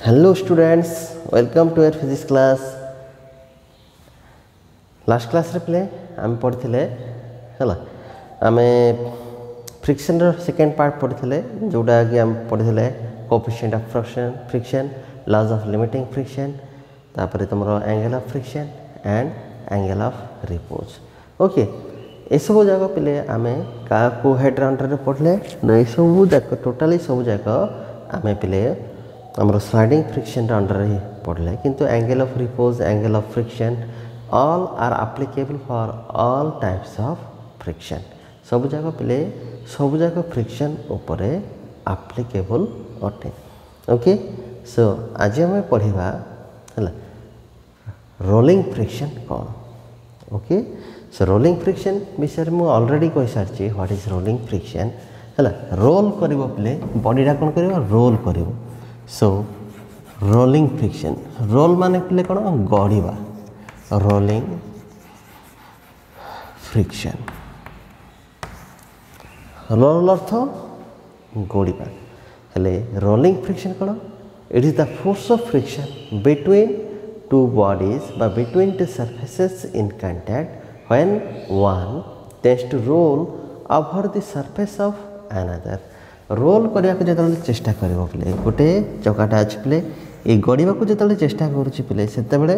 Hello students, welcome to our physics class. Last class रे प्ले आम पढ़िले हला आमे फ्रिक्शन रो सेकंड पार्ट पढ़िले जोटा कि आम पढ़िले coefficient of friction laws of limiting friction तापर तमरो angle of friction and angle of repose okay ए सब जाक पे आमे का को हेड राउंडर रे पढ़ले न ए सब जाक टोटली सब जाक आमे पे हमरो स्लाइडिंग फ्रिक्शन अंडर ही पढ़ले किंतु angle of repose angle of friction all are applicable for all types of friction सब जगह पे सब जगह फ्रिक्शन उपरे applicable अटे ओके सो आज हम पढ़िबा हला रोलिंग फ्रिक्शन कौन ओके सो रोलिंग फ्रिक्शन विषय में ऑलरेडी कहि सारछि व्हाट इज रोलिंग फ्रिक्शन हला रोल करिवो प्ले बॉडी डा कोन करिवो रोल करिवो सो रोलिंग फ्रिक्शन रोल माने प्ले कोन गड़ीबा रोलिंग फ्रिक्शन रोल अर्थ गड़ीबा हेले रोलिंग फ्रिक्शन कौन it is the force of friction between two bodies बा between two surfaces in contact when one tends to roll over the surface of another role करिया को जतले चेष्टा करबो प्ले गोटे चकाटा अछि प्ले ए गड़ीबा को जतले चेष्टा करूची प्ले सेते बेले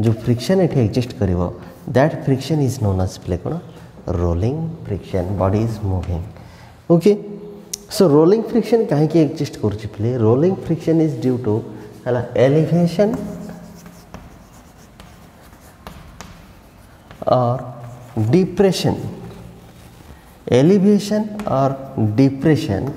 जो फ्रिक्शन एठी एग्जिस्ट करिवो that friction is known as प्ले कोन rolling friction body is moving okay so rolling friction काहे की एग्जिस्ट करूची प्ले rolling friction is due to हला एलिवेशन और डिप्रेशन एलिवेशन और depression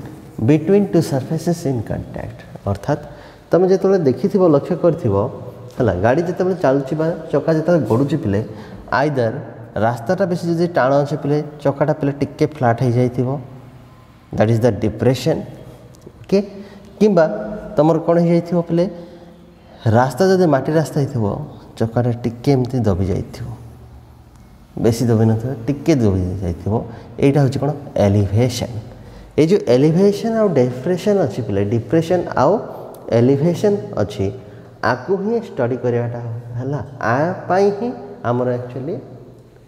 between two surfaces in contact अर्थात तुम जो देखि लक्ष्य कर गाड़ी जिते चलुची चक्का जो गड़ुची पिले आइदर रास्ताटा बेसी जो टाण अच्छे पिले चक्काटा पिले टिके फ्लाट हो जाइथिबो that is the depression okay किंबा तुम कौन हो जाइथिबो पिले रास्ता जदि माटी रास्ता होइथिबो चक्काटा टिके एमती दबी जाइथिबो बेसी दबी न टिके दबी जाइथिबो एटा होची कोन एलिवेशन ये जो एलिवेशन आउ डिप्रेशन अच्छी पिले डिप्रेशन आउ एलिवेशन अच्छी आपको ही स्टडी कराटा है आपाई ही आमर एक्चुअली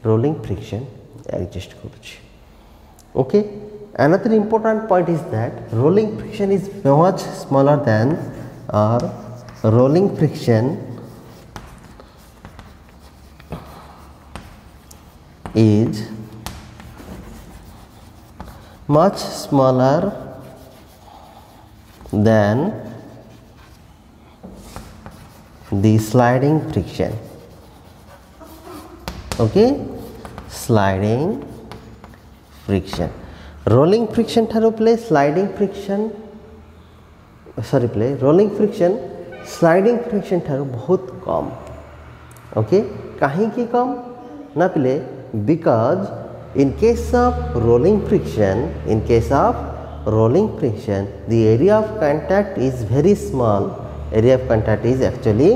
रोलिंग फ्रिक्शन एग्जिस्ट करुच्ची okay another important point is that rolling friction is much smaller than और rolling friction is much smaller than the sliding friction okay sliding friction rolling friction ठारो प्ले sliding friction sorry प्ले rolling friction sliding friction ठारो बहुत कम okay कहीं की कम ना प्ले because in case of rolling friction the area of contact is very small area of contact is actually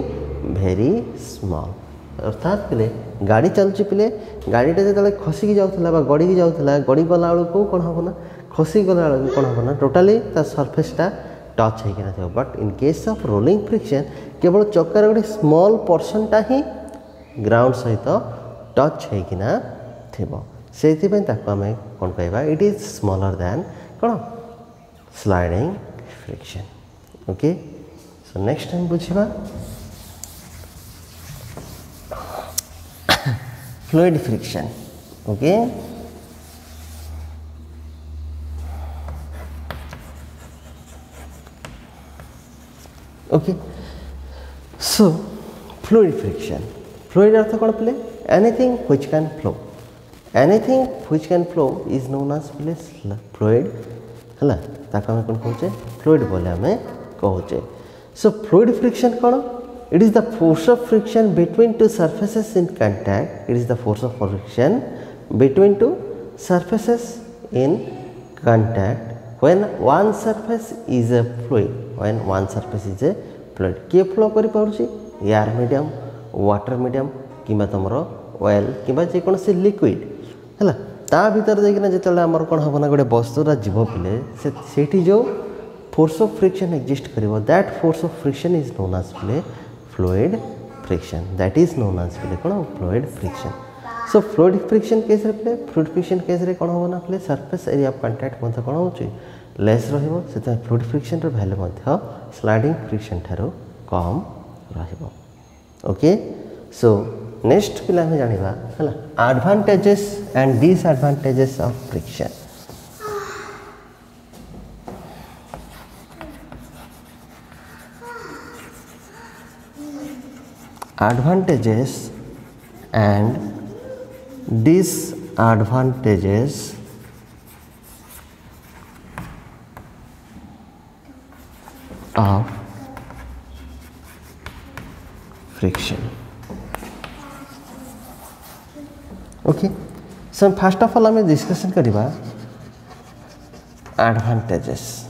very small अर्थात पिले गाड़ी चलुची पिले गाड़ीटा जो खसिकी जाऊला बा गड़ी जाऊला गड़ी गला बेलू कौन हम ना खसी गला बेलू कौन हम ना टोटाली सरफेसटा टच होना थो but in case of rolling friction केवल चक्कर गोटे स्मॉल पर्सनटा ही ग्राउंड सहित टच होना थो से आम कौन कहवा इट इज स्मॉलर दैन कौन sliding friction okay so next time बुझा fluid friction okay okay so fluid friction fluid अर्थ कौन प्ले anything which can flow is known as fluid हला ताका हम कोन कहूचे फ्लूइड बोले हमें कहूचे सो फ्लूइड फ्रिक्शन कोन it is the force of friction between two surfaces in contact it is the force of friction between two surfaces in contact when one surface is a fluid के flow करि पाउची air medium water medium किंबा तुमर oil किंबा जे कौन से liquid है ता भीतर देखना जो आमर कौन हम ना गोटे वस्तुरा जीव पिले से जो फोर्स ऑफ फ्रिक्शन एग्जिस्ट करिवो that force of friction is known as प्ले fluid friction that is known as प्ले कोन fluid friction so fluid friction case रे प्ले फ्लूइड फ्रिक्शन केस रे कोन होना प्ले सरफेस एरिया ऑफ कांटेक्ट मते कोन होची लेस रहिबो सेते फ्लूइड फ्रिक्शन रो वैल्यू मते स्लाइडिंग फ्रिक्शन थारो कम रहिबो ओके सो नेक्स्ट पिला हम जानिबा हला advantages and disadvantages of friction advantages and disadvantages of friction okay so first of all हमें डिस्कशन करिबा advantages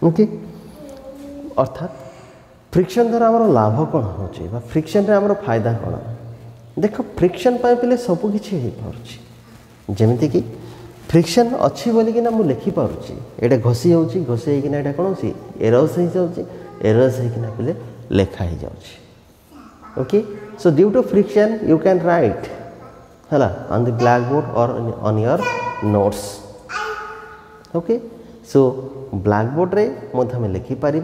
okay अर्थात फ्रिक्शन द्वारा आमर लाभ कौन हो फ्रिक्शन रे आमर फायदा कौन देख फ्रिक्शन पे सब किसी जमीती कि फ्रिक्शन अच्छी बोलिकिना मुझे लिखिपारे ये घसी हो घसी होना यहाँ कौन हो एरर्स हो जाऊँगी एरर्स होना पे लेखा ही जाऊँगी okay so due to friction you can write है ऑन द ब्लैक बोर्ड और on your notes okay so black board रे हमें लिखिपर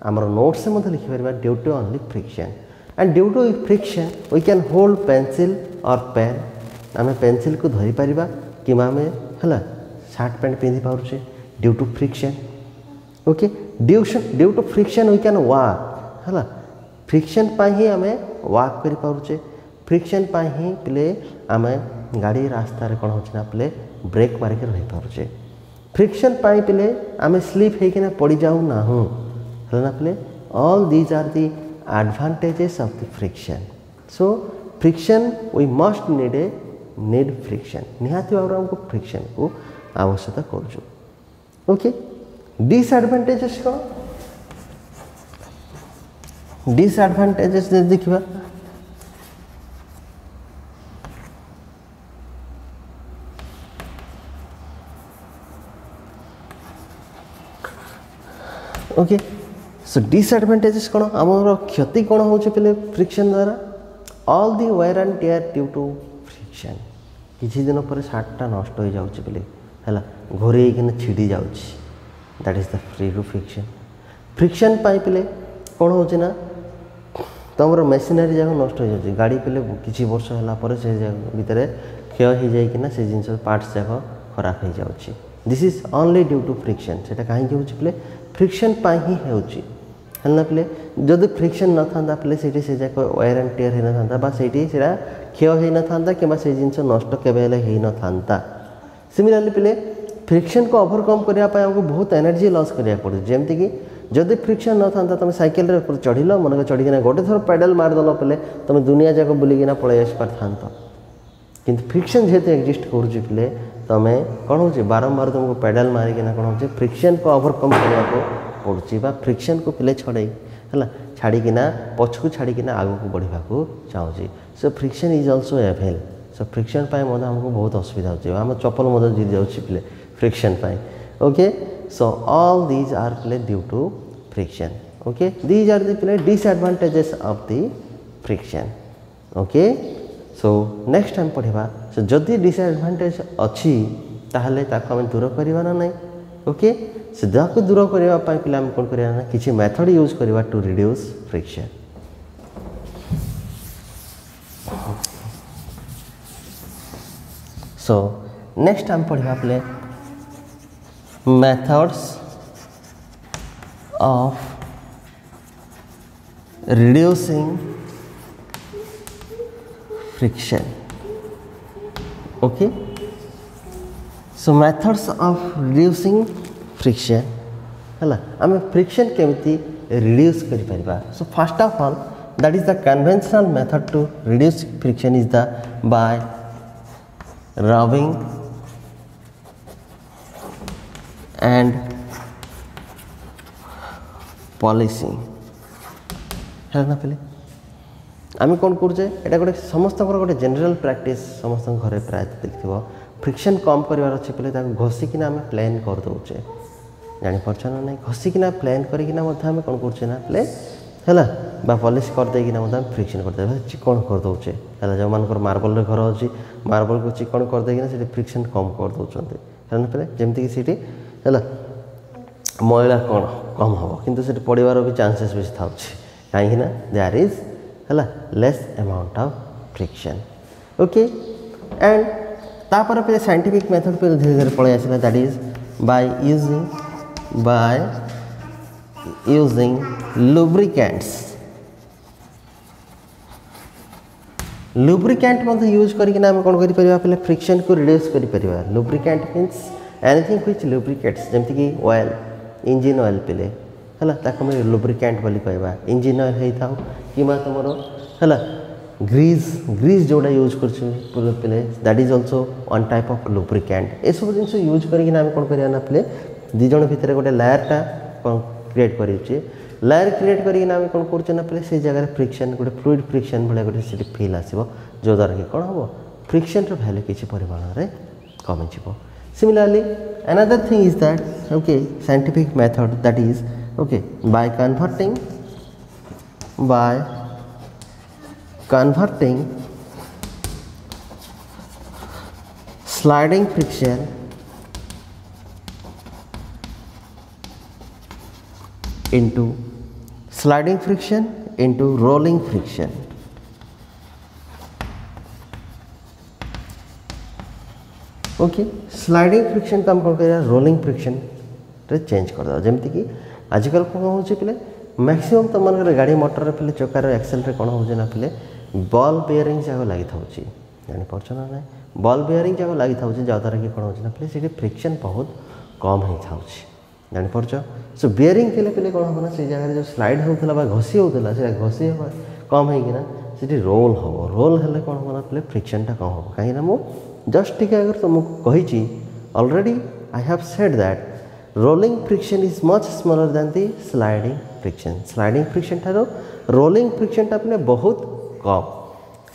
आमर नोट्स से लिखिपर due to only friction and due to friction we can hold pencil और pen आम पेंसिल को धरी पारिबा कि आम है शार्ट पैंट पिंधि पारे due to friction okay due to friction we can walk है फ्रिक्शन ही आम वाक कर पारे फ्रिक्शन ही पे आम गाड़ी रास्ता कौन हो पे ब्रेक मारिक रही पारे फ्रिक्शन पे आम स्लीप होना पड़ जाऊ ना है पे all these are the advantages of the friction so friction we must need friction निहाती भाव हमको फ्रिक्शन को आवश्यकता करूँ ओके डिसएडवांटेजेस कौन डिसएडवांटेजेस देखा ओके सो डिसएडवांटेजेस कौन आमर क्षति कौन हो फ्रिक्शन द्वारा all the wear and tear due to friction किसी दिन पर शार्टा नष्ट हो जाए है घोरे छिड़ी जाऊँगी that is the free to friction friction पे कौन हो तुम मेसिनरी जाक नष्ट हो जाए गाड़ी पे किसी वर्ष है से भितर क्षय हो जाए से जिन पार्ट्स जाक खराब हो जाऊँगी this is only due to friction से कहीं हो फ्रिक्शन ही होना पे जदि फ्रिक्शन न था पे से जाक वायर एंड टेयर होना था से क्षय हो ना कि जिन नष्ट केवे न था सिमिलरली पे फ्रिक्शन को ओवरकम करने आमको बहुत एनर्जी लॉस करा पड़े जमती कि जदि फ्रिक्शन न था तुम साइकिल चढ़ल मन चढ़ीना गोटे थर पेडल मारदेल पे तुम दुनिया जाक बुलिकिना पलि आस पार किंतु फ्रिक्शन जेहेतु एक्जिस्ट करे तुम कौन हो बारंबार तुमको पेडल मारिकिना कौन हो फ्रिक्शन को ओवरकम करने पड़ुची फ्रिक्शन को पे छड़े है छाड़ीना पछकू छाड़ीना आग को बढ़ा चाहूँगी so friction is also evil so friction हमको बहुत असुविधा होम चप्पल जीत जाऊँगी friction okay so all these are play due to friction okay these are the play disadvantages of the friction okay so next time पढ़ा सो जदि disadvantage अच्छी ताहले ताको हम दूर करवा ना नहीं ओके से को दूर करने पे आम कौन करना किसी मेथड यूज करवा to reduce friction so next time पढ़ा पे methods of reducing friction okay so methods of reducing friction है आम फ्रिक्शन केमिति रिड्यूस करिपरिबा so first of all that is the conventional method to reduce friction is the by rubbing and polishing है ना पे आम कौन करुचे यहाँ गोटे समस्त गोटे जनरल प्रैक्टिस समस्त घरे प्राय देखिए फ्रिक्शन कम करार अच्छे पे घोषिकिना आम प्लेन कर दौचे जापर ना ना घोषिकिना प्लेन करना आम कौन कर प्ले है पॉलिश करदेकिना फ्रिक्शन करदे चिकन कर दौचे है जो मान मार्बल घर अच्छी मार्बल को चिकन करदेकिना से फ्रिक्शन कम कर दौरान है पे जमीक सी है मैला कौन कम हम किंतु पड़ार भी चांसेस बेस था कहीं देयर इज है less amount of friction okay and तापर पे साइंटिफिक मेथड पे धीरे धीरे पड़े आसला that is by using lubricant मतलब यूज करके आम कौन कर पे फ्रिक्शन को रिड्यूस कर lubricant means anything which lubricates जमती कि ऑयल इंजिन ऑयल पिले है लुब्रिकेंट बोली कहवा इंजिन ऑयल होता कि तुम है ग्रीज जोड़ा यूज कर that is also one type of lubricant ये सब जिन यूज करके कौन करना पे दिज भितर गोटे लेयरटा क्रिएट करें लेयर क्रिएट करना कौन कर से जगह फ्रिक्शन गोटे फ्लूइड फ्रिक्शन भाई गोटे फील आसो जो द्वारा कि कौन हम फ्रिक्शन वैल्यू किसी परिमाण में कमिज similarly another thing is that okay scientific method that is okay by converting sliding friction into rolling friction okay sliding friction को हम कौन कर रोलिंग फ्रिक्शन रे चेंज करदे जमती कि आजकल कौन हो पे मैक्सिमम तुम मन गाड़ी मोटर पे चकार एक्सेल रे कौन हो पे बॉल बेयरिंग जगह लगी था जानीपार ना ना बॉल बेयरिंग जगह लगी था जद्वारा कि कौन हो पे फ्रिक्शन बहुत कम हो था जानीपार सो बेयरिंग पे कौन हम से जगह जो स्लाइड होता घसी होता से घसी कम होना से रोल हम रोल हेल्ले कौन हम पे फ्रिक्शनटा कम हम कहीं जस्ट टी अगर तुमको कही already I have said that rolling friction is much smaller than the sliding friction ठारो रोलिंग फ्रिक्शन पे बहुत कम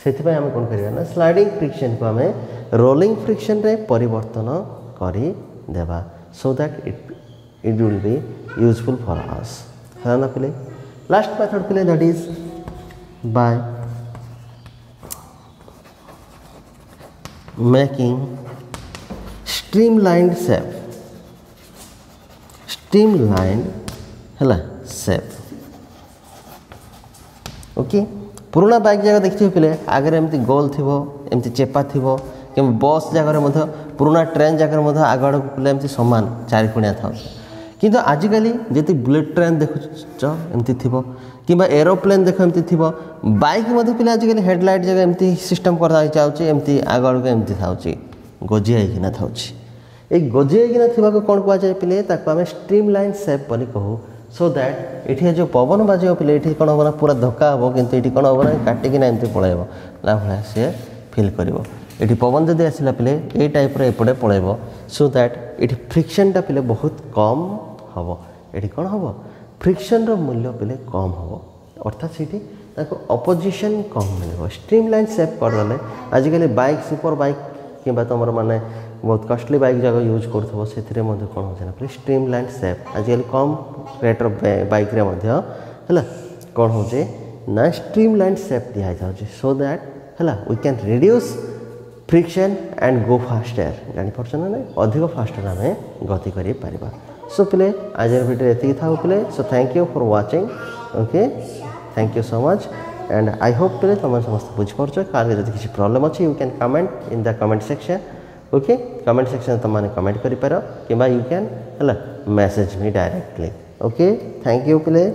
से आम कौन करना स्लाइडिंग फ्रिक्शन को आम रोलिंग फ्रिक्शन रे परिवर्तन करदेवा so that it will be useful for us है ना पे लास्ट मेथड पे that is by making streamlined shape okay पुराना बाइक जगह देखिए पे आगे एमती गोल थी एमती चेपा थी कि बस जगह पुराना ट्रेन जगह आग पे एमती सामान चारिकोणिया था किंतु आजिकल जी बुलेट ट्रेन देखुच एमती थी कि एरोप्लेन देख एमती थी बाइक पे आजिकल हेडलाइट जगह एमती सिस्टम कर एमती आग एमती था गजियाना था ये गजियाना थी कौन कहुए पे आम स्ट्रीमलाइन शेप बोली कहू सो दैट ये जो पवन बाजो पे ये कौन हम पूरा धक्का हम कितु ये कौन हम ना काटिकिना एमती पलैब ना भाया सी फिल कर ये पवन जदि आसला पे ये टाइप एपटे पलैब सो दैट ये फ्रिक्शनटा पे बहुत कम हम ये कौन हम फ्रिक्शन मूल्य पे कम हम अर्थात से अपोजिशन कम मिले स्ट्रीमलाइन शेप करदे आजिकल बाइक सुपर बाइक कि तुम माने बहुत कॉस्टली बाइक जगह यूज करूँ से कौन हो स्ट्रीमलाइन शेप आजिकल कम रेट बाइक रे है कौन हो ना स्ट्रीमलाइन शेप दिया जाए सो दैट है we can reduce friction and go faster जानीपार ना अधिक फास्टर आम गति कर सो पे आज वीडियो ये था पे so thank you for watching okay thank you so much and I hope पे तुम समस्त बुझीपार कार जब किसी प्रॉब्लम अच्छी you can comment in the comment section okay comment section तुमने कमेंट कर कि यू कैन है message me directly okay thank you पे